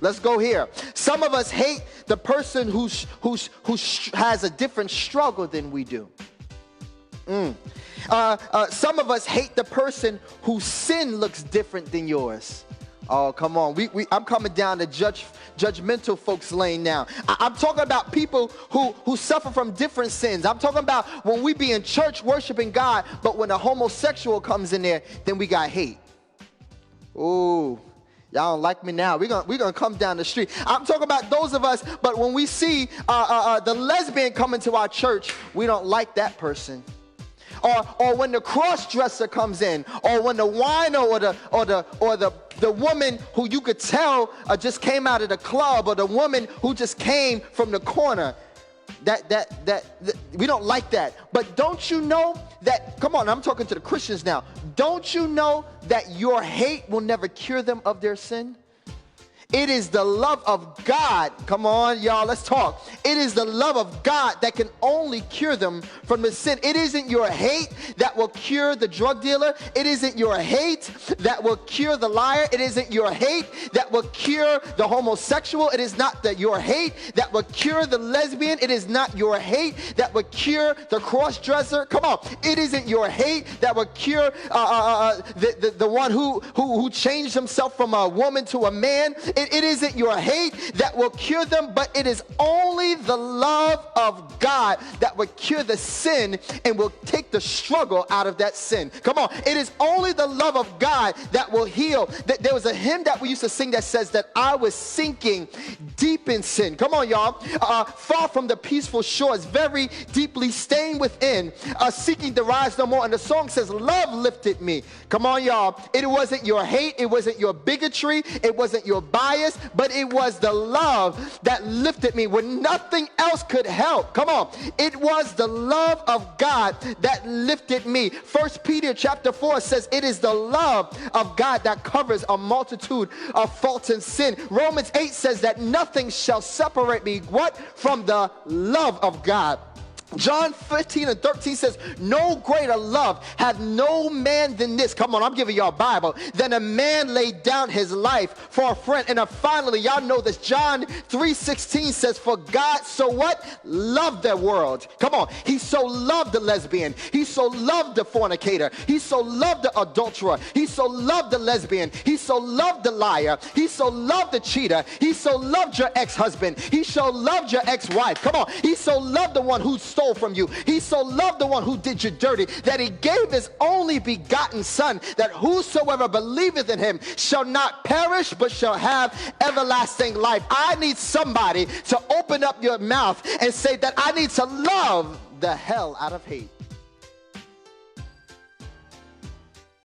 Let's go here. Some of us hate the person who has a different struggle than we do. Some of us hate the person whose sin looks different than yours. Oh, come on. I'm coming down to judgmental folks lane now. I'm talking about people who suffer from different sins. I'm talking about when we be in church worshiping God, but when a homosexual comes in there, then we got hate. Ooh. Y'all don't like me now. We're gonna come down the street. I'm talking about those of us, but when we see the lesbian come into our church, we don't like that person. Or when the cross-dresser comes in, or when the wino or the woman who you could tell just came out of the club, or the woman who just came from the corner, that we don't like that. But don't you know that, come on, I'm talking to the Christians now, don't you know that your hate will never cure them of their sin? It is the love of God. Come on, y'all, let's talk. It is the love of God that can only cure them from the sin. It isn't your hate that will cure the drug dealer. It isn't your hate that will cure the liar. It isn't your hate that will cure the homosexual. It is not your hate that will cure the lesbian. It is not your hate that will cure the cross-dresser. Come on. It isn't your hate that will cure the one who changed himself from a woman to a man. It isn't your hate that will cure them, but it is only the love of God that will cure the sin and will take the struggle out of that sin. Come on. It is only the love of God that will heal. There was a hymn that we used to sing that says that I was sinking deep in sin. Come on, y'all. Far from the peaceful shores, very deeply stained within, seeking to rise no more. And the song says, love lifted me. Come on, y'all. It wasn't your hate. It wasn't your bigotry. It wasn't your bias, but it was the love that lifted me when nothing else could help. Come on. It was the love of God that lifted me. 1 Peter chapter 4 says it is the love of God that covers a multitude of faults and sin. Romans 8 says that nothing shall separate me, what? From the love of God. John 15:13 says, no greater love hath no man than this. Come on, I'm giving y'all a Bible. Than a man laid down his life for a friend. And finally, y'all know this. John 3:16 says, for God so what? Loved the world. Come on. He so loved the lesbian. He so loved the fornicator. He so loved the adulterer. He so loved the lesbian. He so loved the liar. He so loved the cheater. He so loved your ex-husband. He so loved your ex-wife. Come on. He so loved the one who stole from you. He so loved the one who did you dirty that he gave his only begotten son, that whosoever believeth in him shall not perish but shall have everlasting life. I need somebody to open up your mouth and say that I need to love the hell out of hate.